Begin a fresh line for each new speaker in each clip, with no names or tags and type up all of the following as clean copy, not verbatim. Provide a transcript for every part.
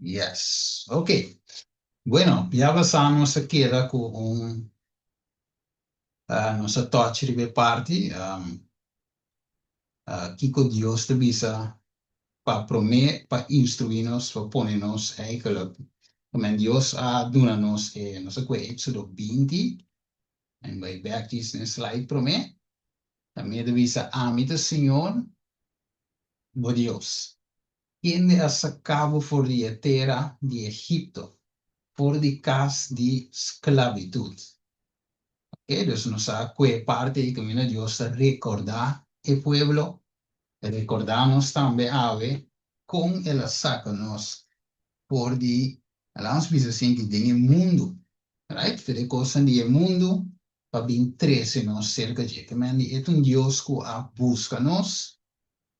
Yes. Ok. Bueno, ya pasamos aquí con nuestra touch de party. Kiko Dios te visa para prometer, para instruirnos, para ponernos eigenlijk. Como Dios a donanos, no sé qué, Éxodo 20. En bij back is een slide promet. También te visa a mí, Señor, bo Dios. Quien de sacado por la tierra de Egipto, por de casa de esclavitud. Dus nos ha parte y camino Dios a recordar el pueblo, recordamos también ave con el sacanos por di allons bisa sin que den el mundo, right? Fede cosas di el mundo para bien 13 nos cerca de que man es un Dios que a buscanos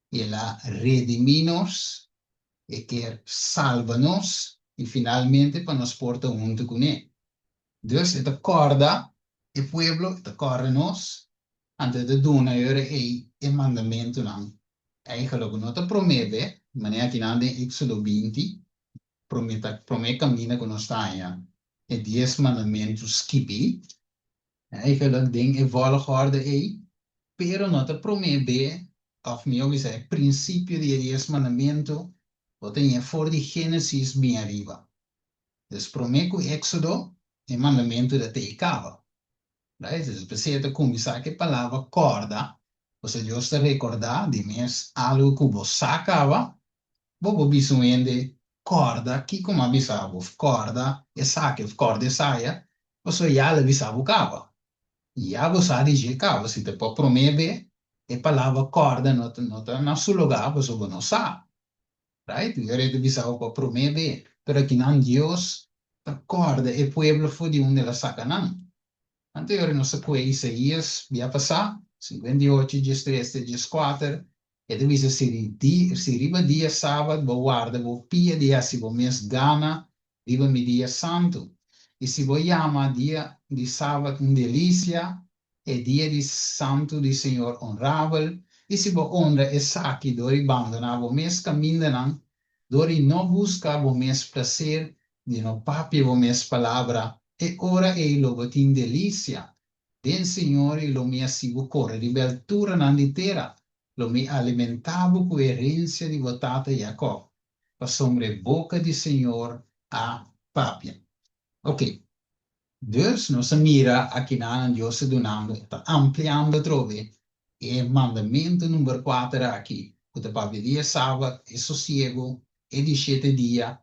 y la rediminos y que salvanos y finalmente para nos porta junto con él. Dus het acorda el pueblo, het acorda nos, antes de doen el mandamiento dan. Eigenlijk no te promete, maniera que nande Éxodo 20, promete camina con nostania. E 10 mandamentos skippy. Eigenlijk ding e volgorde pero no te promete, of mi dice, principio de 10 mandamentos, o tenía for de Génesis bien arriba. Dus promete Éxodo, e mandamento de te cava. Right? Dus precisa começar que a palavra corda, você já está recordar de mes algo que você sacava, você precisa de corda, que como avisava, corda, e saque, corda e saia, você já avisava cava. Já você diz cava, se te pode prometer, a palavra corda não está no seu lugar, você não sabe. Right? Eu já avisava para prometer, pero aqui não Deus, a corda, e o povo foi de onde ela saca não. Anterior nossa coisa Isaías, via passar, 58, dias 3, dias 4, e devia se riba dia sábado, vou guarda, vou pia dia, se vou mês gana, riba mi dia santo. E se vou chama dia de sábado um delícia, e dia de santo de Senhor honrável, e se vou honra e saque, dori abandonar, vou mês caminho, dori não busca, vou mês prazer, de não papi, vou mês palavra, e ora ei lo in delizia. Den Signore lo mi assivo corre di beltura nanditera, lo mi alimentavo con erencia di votata Jacob. Passombre boca di Signor a papia. Ok, dus nos mira a chi non Dio se donando, ampliando trove, e mandamento numero 4 aqui, o papia dia sabato e sossiego, e di 7 dia,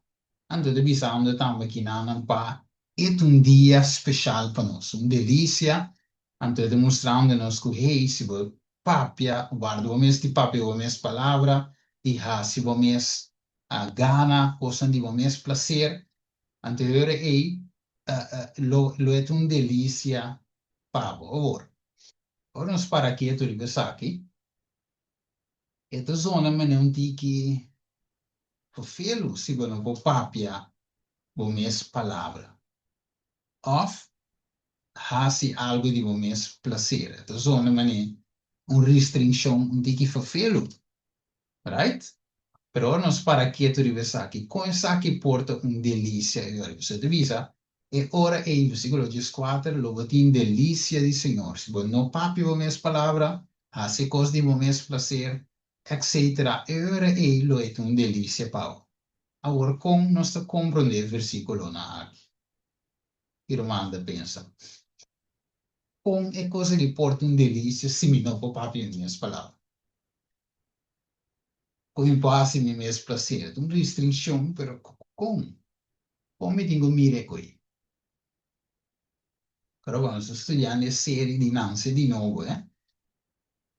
ando de bisando também que não pa, é dia especial para nós, delícia, ando demonstrando-nos que, hey, se você papia, guarda o mês de papia, o mês palavra, e se o mês gana, coisa de o mês prazer, anterior lo é delícia para o ora nos para aqui, tu liga aqui, esta zona, mas não tem que, felo, se você não papia, o mês palavra. Of hasi algo di mes placere. Então, zona mané, restrição, de que fafelo, right? Pero nos para quieto di vesaki, com essa que porta delícia, você divisa, e ora é o versículo 14, lo botin delícia di Senhor. Se você não papi o mes palavra, hasi cos di mes placer, etc. E ora é lo é delícia, pau. Agora, com nós compreender o versículo na aqui. E romanda pensa. Com é coisa que porta delícia, se me não for papi em minhas palavras. Com impasse em minhas prazer, restrição, pero com me digo mire coi. Però vamos studiando a série di Nancy di nuovo,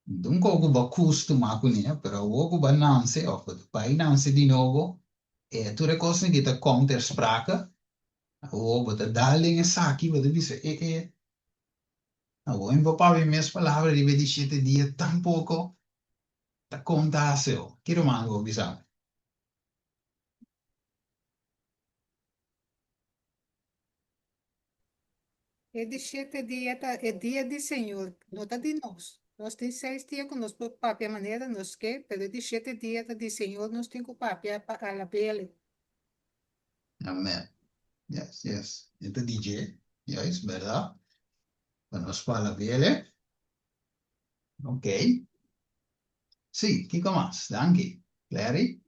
non cogo va costuma con però cogo va Nancy, o vai Nancy di nuovo, e tu le cose che ti counter spraka, o va da darling e sacchi, va da dice, o in papà in mie parole, di vedi siete dia tampoco, ta contaseo, che romango bisogna.
É de 7 dias, é dia de Senhor, não está de nós. Nós temos 6 dias com nós papia maneira, nós que, pero de 7 dias de Senhor, nós temos papia para a pele.
Amén. Yes, yes. Itu DJ. Yes, ¿verdad? Bueno, spalla bene. Ok. Sì, chi más? Danke. Larry?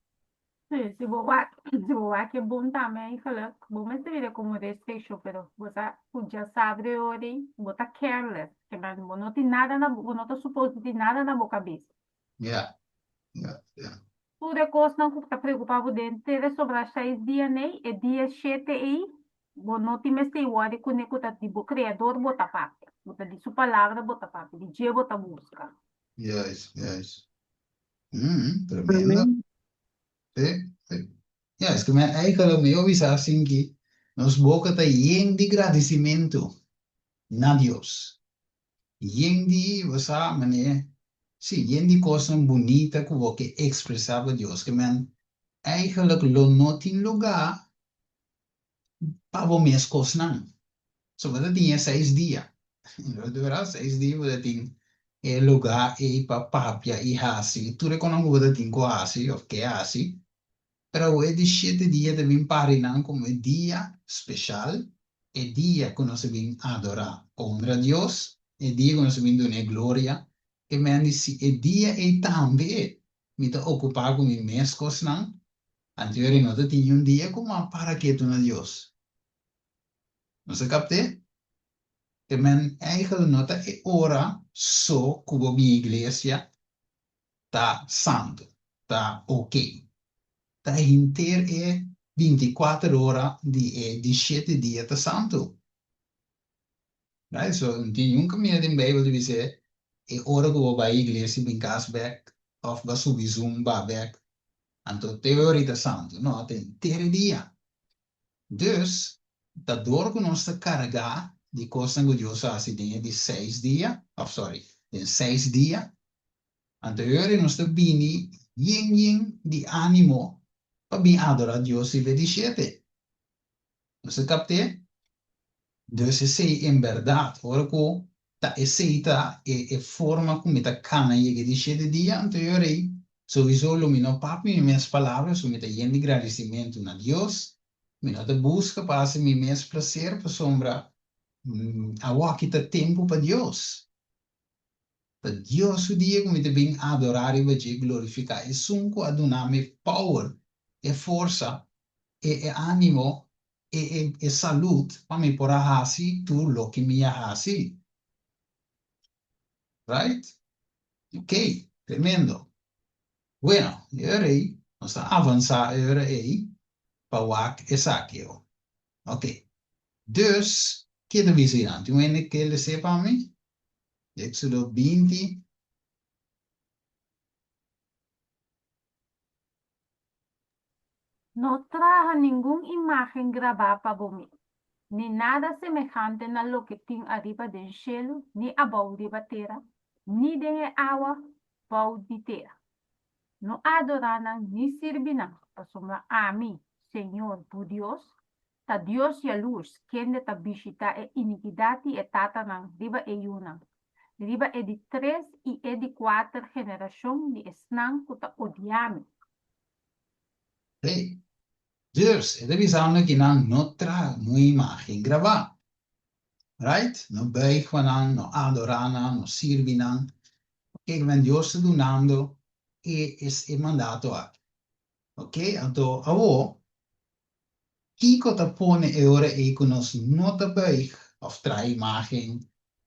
Sí, si vos vas, si vos vas que bom também, fala, vos me servir como desfecho, pero vos já sabe hoje, vos tá careless, que vos não tem nada na, vos não tá suposto ter nada na boca cabeça.
Ja, ja, ja.
Tudo é coisa não está preocupado dentro, ter sobre as 6 dias, né? E dia 7 aí, vos não tem mais ter hora com o tá tipo criador, bota papo. Bota de sua palavra, bota papo. De dia, bota busca.
Yes, yes. Tremendo.
Amém.
Sì, sì. Ja, es que me hay que lo mío visa sin que nos boca ta yen di agradecimiento na Dios. Yen di, vasa, mane, sì, yen di cosa bonita que expresaba Dios, que men eigenlijk lo not in lugar para o mes cosnan. So, we tinha 6 dias. Durante 6 dias, we tinha lugar e para papia e hasi. Tu reconosce que we tinha hasi, of que hasi. Pero é de 7 dias de vir parinan como dia especial, é dia que nós vim adorar, honra a Deus, é dia que nós vim dar glória, e me disse, é dia e também me está ocupado com minhas coisas, não? Anteriormente não tinha dia como para que tu na Deus. Não se capte? Que men eigenlijk nota é hora só como minha igreja tá santo, tá ok. Tá inteiro é 24 horas de 7 dias tá santo. Right? So, não tem nunca medo em Bijbel de dizer, é hora que eu vou para a igreja, em casa back, of vai subir zumba back, então teoria tá santo. Não, tem inteiro dia. Dus, tá dor que nós tá carregar de coisa que Deus faz de 6 dias, sorry, de 6 dias, anterior nós tá bini, yin de ânimo, para bem adorar Deus e de 7. Você capte? Dus se sei em verdade, ora que ta aceita e forma como ta cana e que dice de dia anterior aí, sowieso lo mino papi minhas palavras, o mita yen de agradecimento na Deus, mino te busca para se mi mes prazer para sombra a wakita tempo para Deus. Para Deus o dia como te bem adorar e vai glorificar e sunco aduname power e força e ânimo e salud para me por hasi tu lo que me hasi. Right? Ok, tremendo. Bueno, e ora aí, nós vamos avançar ora aí para o Esaquiel. Ok. Dus, que de visitante? Tu ainda que ele sepa a mim? Éxodo 20.
No traja ninguna imagen grabada para vos, ni nada semejante a lo que tiene arriba del cielo, ni abajo de la tierra, ni de agua bajo de tierra. No adoran ni sirvirán, para a mí, Señor, tu Dios, ta Dios y a luz, quien de ta visita e iniquidad y etatanan, riba e yunan. Riba e de 3 y e de 4 generación de esnan que ta odiame.
Hey. Dus, é de visão que não traga uma imagem gravada. Right? No buig van no adoran, no sirvinan. Que vem Deus te donando e é mandato a. Ok? Então, avô, Kiko te pone e ora e conos nota buig, of tra imagem,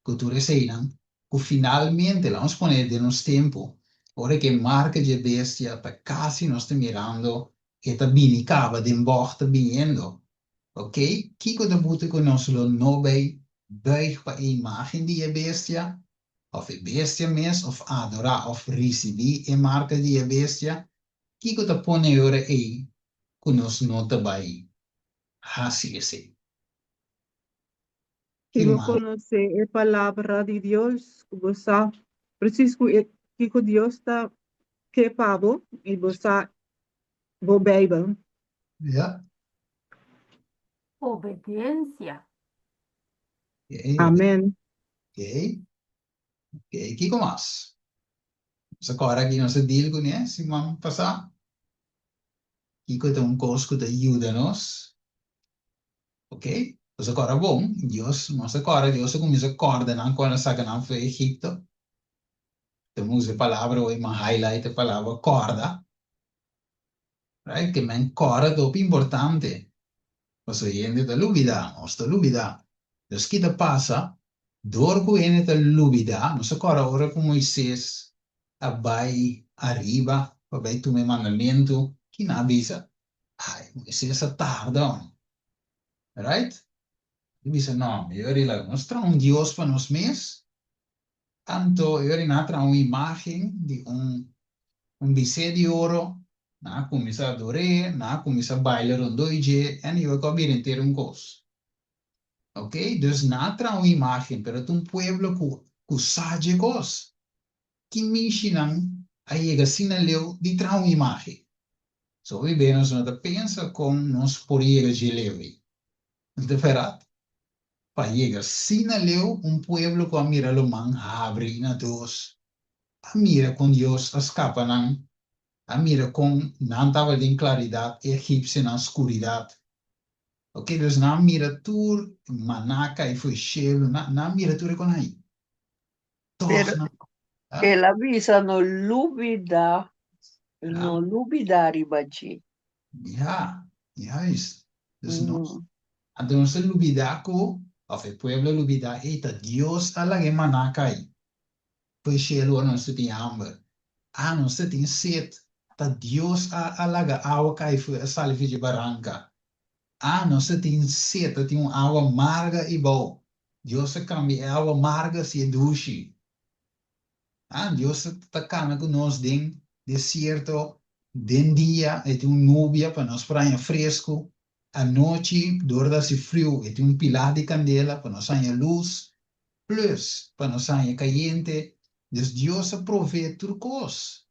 cultura seinan, que finalmente vamos poner de nos tempo, ora que marca de bestia, ta casi nos te mirando, e ta bini cava de emborta viniendo. Ok? Kiko te pute conos lo no buig pa imagem de bestia, of e bestia mes, of adora, of recebi e marca de bestia, Kiko te pone ora e conos nota buig. Así es.
Que
Que
eu
mais?
conhecer a palavra de Deus, você preciso que Deus está que pavo e você vou beber.
Ja.
Obediencia.
Ok,
Amém.
ok. Ok, que mais? Agora aqui não se diz com se vamos passar. Kiko tem coisa que ajuda nós. Ok? Pues agora bom, Deus, nossa agora Deus começa a coordenar quando saca não foi Egipto. Temos a palavra hoje, uma highlight a palavra corda, right? Que men corda dopo importante. Pues hoy en día lubida, hasta lubida. Dus kita passa, door ku en het lubida, no se corda ora com Moisés, abai, arriba, abai tu me mandamento, que na avisa, ai, Moisés a tarda, right? Dice, no, eu lá, nós tra um Deus para nós mesmos, tanto eu na tra uma imagem de bicê de ouro, na começa a adorar, na começa a bailar doide, e eu acabei de ter coisa. Ok? Dus na tra uma imagem, pero um pueblo que sabe coisa, que me ensinam a chegar assim a leu de tra uma imagem. So we bem nós não pensa como nós por chegar de leu. Não é verdade? Para chegar assim a leu, pueblo que mira lo man abre na dos, a mira com Deus escapa não, a mira com não estava em claridade, egípcia na escuridade. Ok, dus na mira tur, manaka e foi chelo, na mira tur com aí.
Pero
Toch,
el avisa no lubida, no
ja,
lubida ribachi.
ja, juist. Dus nós, então nós lubidaco, of el pueblo lubida, eta Dios ala que manaka aí. Foi chelo, nós tem hambre. Nós tem sede. Ta Dios alaga água cai foi a salve de barranca. Nós tem sede, tem uma água amarga e boa. Deus cambia água amarga se duche. Deus está cana com nós den deserto, den dia, tem nubia para nós praia fresco. A noite, dorda se frio, tem pilar de candela para nós sair luz. Plus, para nós sair caliente. Deus provee turcos.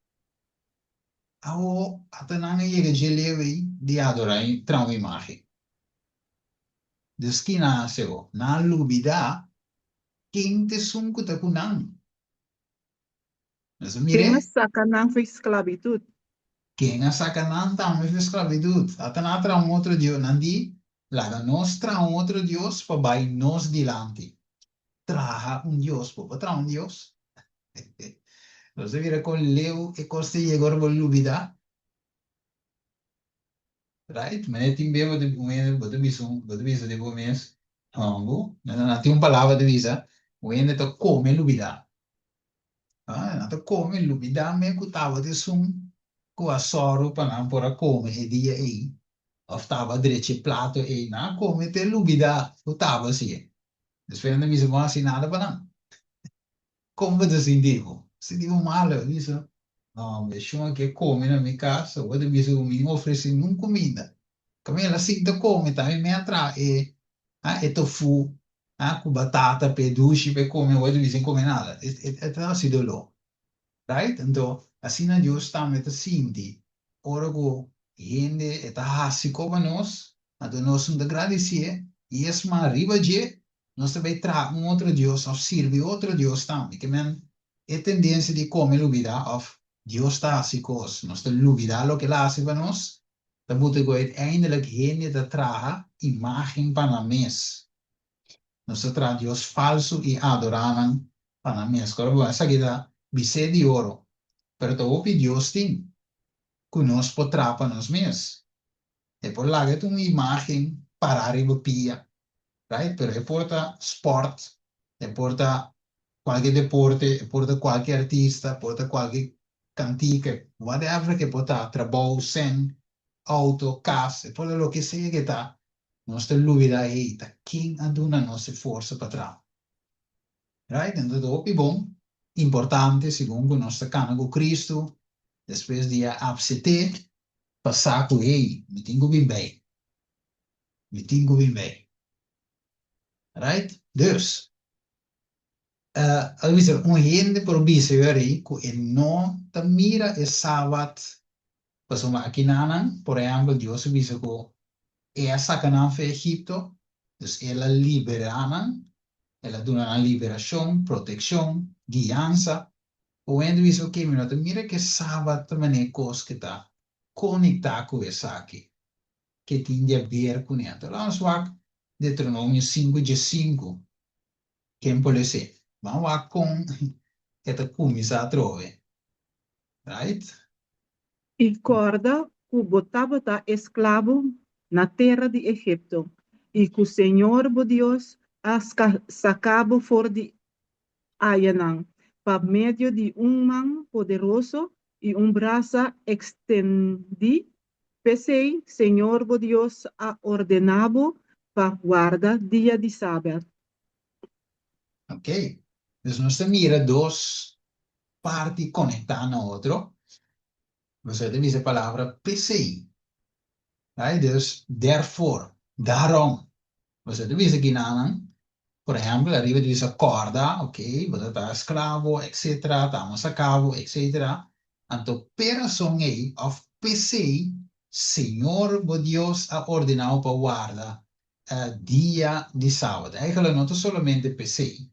Ao atanang chega de lewe de adorar tra uma imagem. Dus que nasceu na lubida, quem te sunco ta kunang. Mas
Quem
mire,
sacanagem foi esclavitud.
quem a sacanagem também fez esclavitud. Atana tra outro Deus, nandi, laga nós tra outro Deus para vai nós dilante. Traha Deus, para tra Deus. Você vira com leu e coste chegar a lubida. Right? Mas tem bem botar visa de mês. Não tem uma palavra de visa. O ende to come lubida. Não to come lubida me cutava de sum com a soro para não pôr come e dia aí. Of tava direito prato e na come te lubida cutava assim. Depois não me se assim nada para não. Como você se digo? Se digo mal, isso. Não, me chama que come na minha casa. O outro me oferece não comida. Camela sinto come, também me atrai. E tofu, com batata, peduche, per come, hoje dizem come nada. É assim do lo. Right? Então, assim a Deus está me sinti. Ora go, gente, está assim como nós. Então, nós nos agradecer. E esse arriba de, nós também traz outro Deus, ou serve outro Deus também. Que men, é tendência de comer lubida, of Deus está assim coisa. Nós temos lubida, lo que lá hace para nós. Dan moet ik uiteindelijk heen te tragen imagem panamês. Nós traz Deus falso e adoraram panamês. Agora, essa aqui da bicê de ouro. Pero to opi Deus tem. Que nós potrá para nós mesmos. E por lá que uma imagem para arriba pia. Right? Pero é porta sport. É porta qualquer deporte. É porta qualquer artista. Porta qualquer cantique. Whatever que porta trabalho sem auto, casa, por lo que sea que está, nós temos dúvida aí, tá? Quem aduna nossa força para trás? Right? Então, dopo bom, importante, segundo nós tocamos com Cristo, depois de abster, passar com ele, me tenho bem. Me tenho bem. Right? Dus, alweer gente probeert aí, que não te mira é sábado, para uma aqui por exemplo, Deus disse que é sacanagem para Egipto, dus ela liberaram, ela dá uma liberação, proteção, guiança, o ende disse, ok, mira que sábado também é coisa que está conectada com essa aqui, que tem a ver com ela. Lá nos Deuteronômio 5:5. Quem pode ser? Vamos lá com esta começar a trove. Right?
E corda que botava tá escravo na terra de Egipto. E que o Senhor, o Deus, as sacava fora de Ayanã, por meio de mão poderoso e braço extendido. Pensei, Senhor, o Deus, a ordenava para guardar dia de sábado.
Ok? Dus nós mira duas partes conectadas na outra. Você diz a palavra PCI. Right? Dus, therefore, daarom. Você diz aqui na por exemplo, arriva diz a corda, ok? Você está escravo, etc. Estamos a cabo, etc. Então, operação aí, of PCI, Senhor, o Deus, a ordenado para guardar dia de sábado. Eigenlijk não é somente PCI.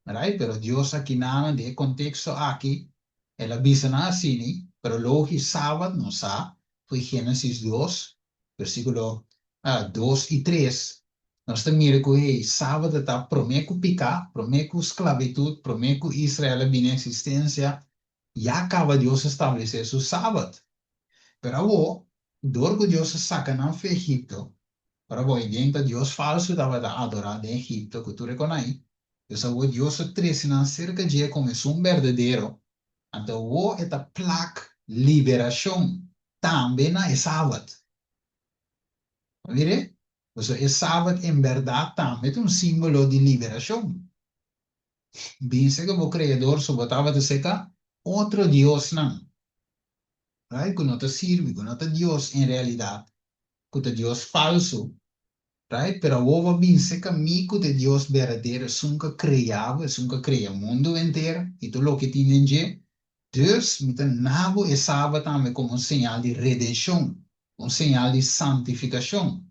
Right? Pero Dios aquí nada de contexto aquí, él avisa nada así, pero luego el sábado no sa, fue Génesis 2, versículo 2 y 3. Nós mira que sábado está promeco picar, promeco esclavitud, promeco Israel en existencia, ya acaba Dios establecer su sábado. Pero ahora, dorgo Dios saca na fe Egipto, para voi diventa Dios falso estava adorado em Egipto, que tu reconhece. Então, o Deus trece na cerca de como um verdadeiro. Então, o é a placa liberação também na sábado. Vire? Então, é sábado em verdade também é símbolo de liberação. Bem, se que o Criador só botava de seca outro Deus não. Right? Que não te serve, que não te Deus em realidade. Que te Deus falso. Right? Pero ovo binse amigo de Dios verdadeiro, nunca criava, nunca cria o mundo inteiro, e tudo o que tinha de. Dus, met een nabo e sábado também como sinal de redenção, sinal de santificação.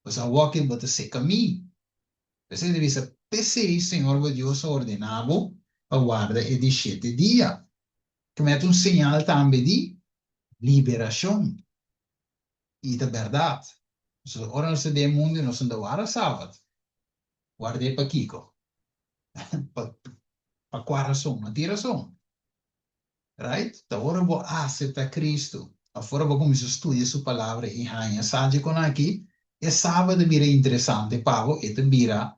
Você o que você se caminha. Você deve ser PC, Senhor, o Deus ordenado, a guarda e de 7 dias. Que é sinal também de liberação. E da verdade. So, ora nós temos mundo, nós não guarda sábado. Guardei para Kiko. Para qual razão? Não tem razão. Right? Então, ora vou aceitar Cristo. Agora vou começar a estudar sua palavra e a sabe com aqui. E sábado vira interessante, Pablo. E te vira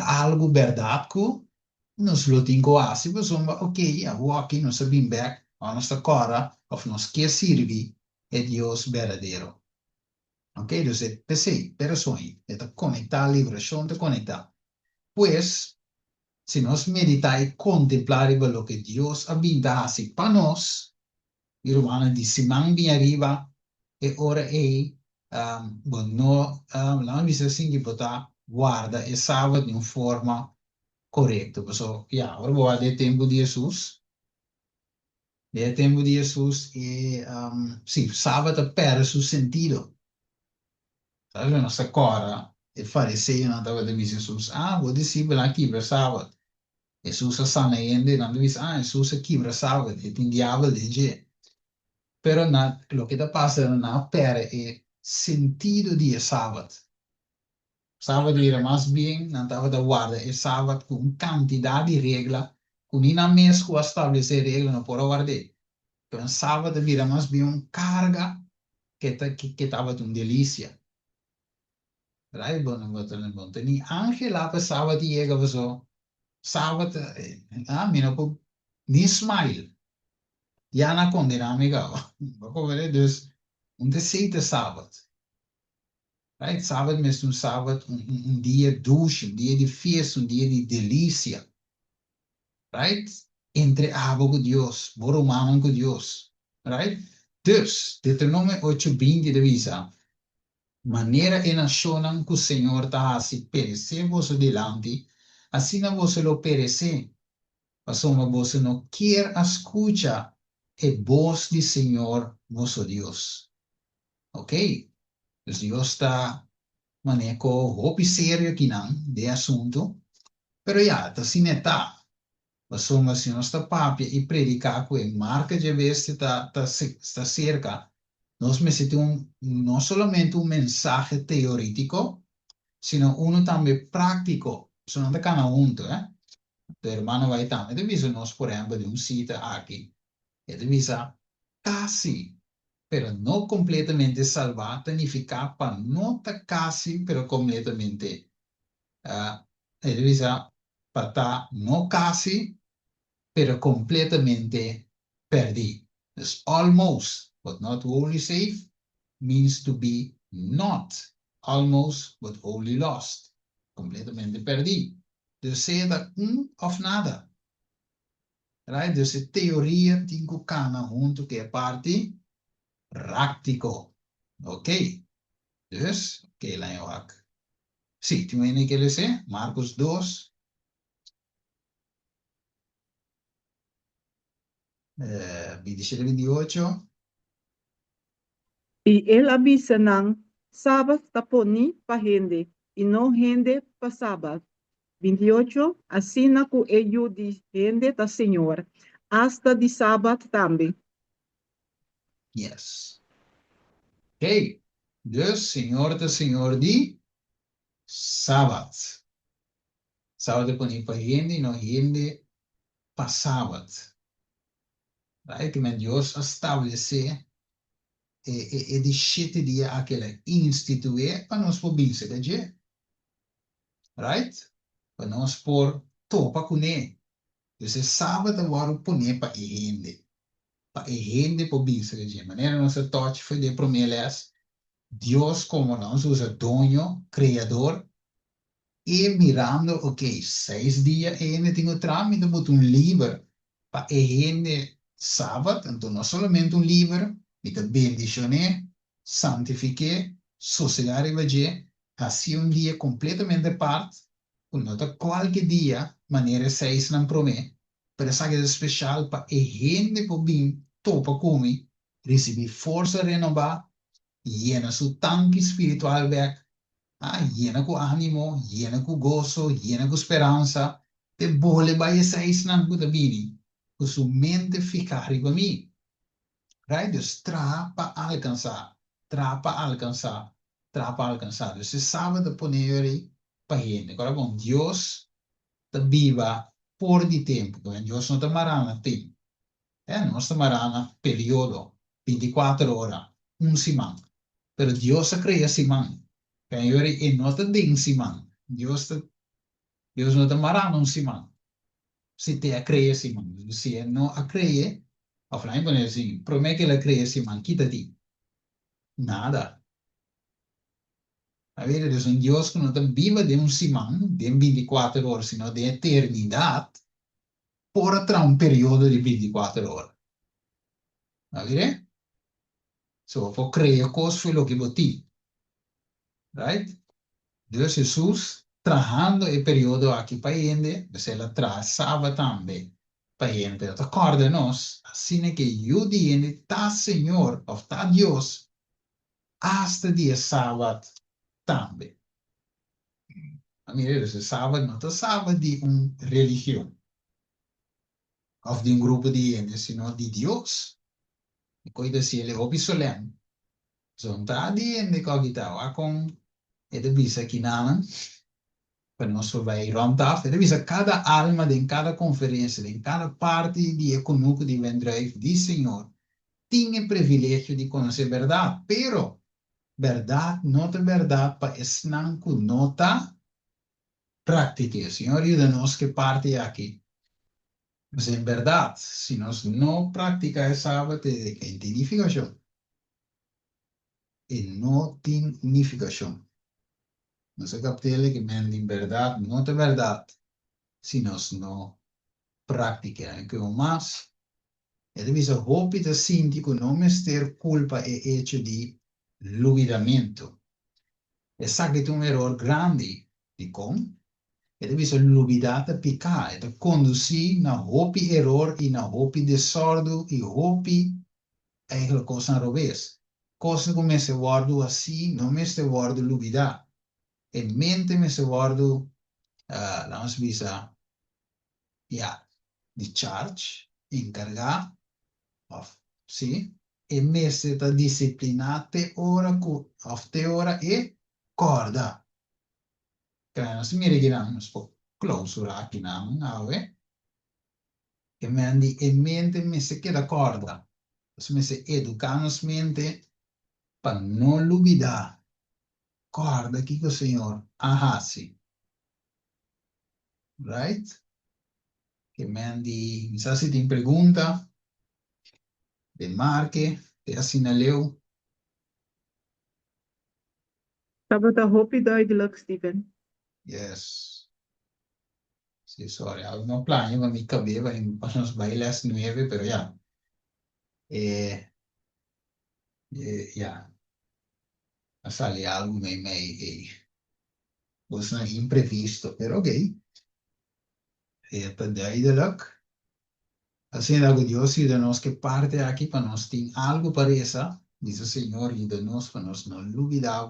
algo verdade que nós lo tenho assim. Mas, ok, eu vou aqui, nós sabemos bem, a nossa cora, ou nós quer servir, é Deus verdadeiro. Ok? Então, é PC, pessoas, é conectar a liberação, é conectar. Pois, se nós meditar e contemplar o que Deus habita assim para nós, e Romana disse, man bem arriba, e ora é, lá diz assim que botar guarda e sábado de uma forma correta. Pessoal, agora vou a de tempo de Jesus. De tempo de Jesus, e, sim, sábado perde seu sentido. Sabe, nossa cora, e fariseu não estava de Jesus, vou discípulo aqui para sábado. Jesus sana yende, não diz, Jesus aqui para sábado, e tem diabo de je. Pero na, lo que está passando na pera é sentido de sábado. Sábado era mais bem, não estava da guarda, é sábado com quantidade de regras, com nem mesmo estabelecer regras, não pode guardar. Então, sábado era mais bem uma carga que estava de uma delícia. Right? Bom, nem ángel lá para sábado chega, so, sábado, mina, nem smile. Ja, na condena amiga. Vamos ver, dus, dezeite sábado. Right? Sábado mesmo sábado, dia doce, dia de festa, dia de delícia. Right? Entre água com Deus, boromano com Deus. Right? Dus, Deuteronômio 8:20 divisa. Maneira e nacionam que o Senhor está a se perecer vosso delante, assim não você lo perecer. Passou você não quer escutar a voz do Senhor vosso Deus. Ok? Então, Deus está maneco hopi sério aqui não, de assunto. Pero já, assim está. Passou se nós está papia e predicar com a marca de vez está cerca. Nós necessitamos não somente um mensagem teórico, sino uno também prático. Isso não está cada junto, O hermano vai também. Ele visa nós, por exemplo, de sítio aqui. Ele visa casi, pero no completamente salvar, significa para no estar casi, pero completamente. Ele visa para estar no casi, pero completamente perdido. Dus almost, but not wholly safe, means to be not almost, but wholly lost. Completamente perdido. Dus seja dat of nada. Right? Dus de theorie tinko kana junto que é parte prático. Ok? Dus, que lá eu ac. Sim, tu me que ele se? Marcos 2. 27-28.
Y él avisa ng Sabbath taponi pa hindi, y no hindi pa Sabbath. 28, así na ku ello di hindi ta Señor, hasta di Sabbath también.
Yes. Ok. Dus, Senhor di Sabbath. Sabbath poni pa hindi, no hindi pa Sabbath. Right? Que Deus estabelecer e de 7 dias aquele instituir para nós por bem se right? Para nós por topa com ele. Dus é sábado agora poner para gente. Para gente por bem se maneira nossa toque foi de promessas. Deus como nós usa dono, criador, e mirando, ok, 6 dias e ainda tem o trâmite, mas livro para gente sábado, então não somente livro, mas bendicionar, santificar, sossegar e valer, assim dia completamente parte, nota qualquer dia, maneira 6 não promete, para essa que é especial para gente por bem, topa comer, receber força renovada, llena su tanque espiritual back, llena com ânimo, llena com gozo, llena com esperança, te bole vai seis não puta bini, com sua mente ficar riba mim, right? Dus trapa alcançar, trapa alcançar, trapa alcançar. Dus se sábado poner para gente, agora bom, Deus te viva por de tempo, Deus não te marana tempo, não te marana período, 24 horas, semana. Pero Dios se crea Simán. Kaya e no te ding Simán. Dios no te marano Simán. Si te crea Simán. Si no a crea, offline poner assim, promete que la crea Simán, quita-te. Nada. A ver, es un Dios que no te viva de Simán, de 24 horas, sino de eternidad, por atrás un periodo de 24 horas. A ver? So, for crear cosas fue lo que boté. Right? Dus Jesus, trabajando el periodo aqui para ele, pues ela traçava também para ele, pero acorda-nos, assim que eu digo, tá Senhor, ou tá Deus, hasta dia sábado também. A minha esse sábado não tá sábado de religião, ou de grupo de gente, sino de Deus. E coisa assim, ele é obsolente. Então, tá de gente que aqui tá, com ele visa aqui não, para nós vai rondar, ele visa cada alma de cada conferência, de cada parte de econômico de vendrive, diz Senhor, tinha privilégio de conhecer verdade, pero verdade não é verdade para estar com nota prática. Senhor, ajuda-nos que parte aqui. Mas em verdade, se nós não praticamos sábado, tem identificação. E não tem unificação. Não se captele que em verdade não é verdade, se nós não praticamos. Que o mais, é de hope de sentir que não ter culpa é hecho de luvidamento. É sabe um erro grande de como? É de luvidar de picar, é de conduzir na hope error e na hope desordem e hope é aquela coisa ao revés. Coisa como se guardo assim, não me se guardo luvidar. E mente me se guardo, vamos ver, de charge, encargar, sim, e me se da disciplinate ora e corda. Kaya nos mire ginamos po clausura aqui namin awe. Que me andi in mente me se queda corda. Me se educamos mente para non olvidar. Corda aqui com o Senhor. Aha, sim. Right? Que me andi, mi sa se tem pergunta, de marque, de assinaleu.
Dat hoop ik duidelijk, Steven.
Yes. Sí, sorry, no plan, con mi cabeza en pasamos bailas 9, pero ya. Ya. Sale algo me was een imprevisto, pero ok. Duidelijk. Assim, algo Dios ayúdanos que parte aquí para nos tener algo para esa. Dice Señor, ayúdanos para nos no olvidar,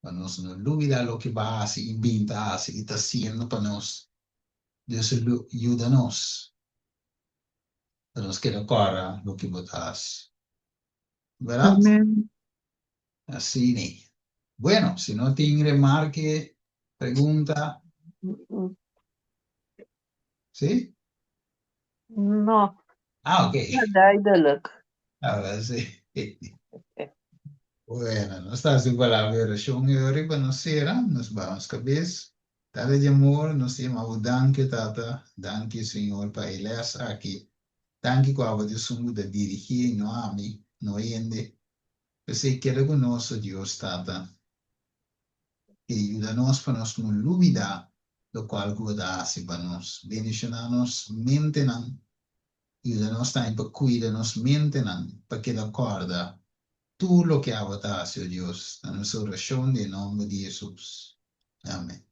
para nos no olvidar lo que va a hacer, inventa, hacer y está haciendo para nos. Dios ayúdanos. Para nos que recorra lo que votas. ¿Verdad?
Amen.
Así ni. Bueno, si no tiene remarque, pregunta, ¿sí?
No,
Ah, ok.
duidelijk.
Ahora sí. Bueno, no estás igual a ver, yo me arriba no será, nos vamos cabeça. Tata de amor, nos llamamos danke, tata, danke, Senhor, para eles aqui. Danke, qual de sumo de dirigir, no a mim, no ende. Você quer conosco, Deus, tata. E ajuda-nos para nós não olvidar do qual guardasse para nós. Bendicionar-nos, mente não. Ajuda-nos também para cuidar-nos, mente não, para que da corda. Tú lo que agotaste, oh Dios, a nuestra oración en nombre de Jesús. Amén.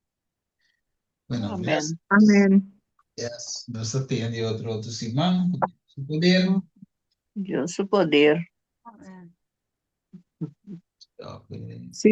Bueno,
Amen.
Amen.
gracias. Nos atiende otro Simán, su poder.
Dios su poder.
Amen.
Ok.
Sim.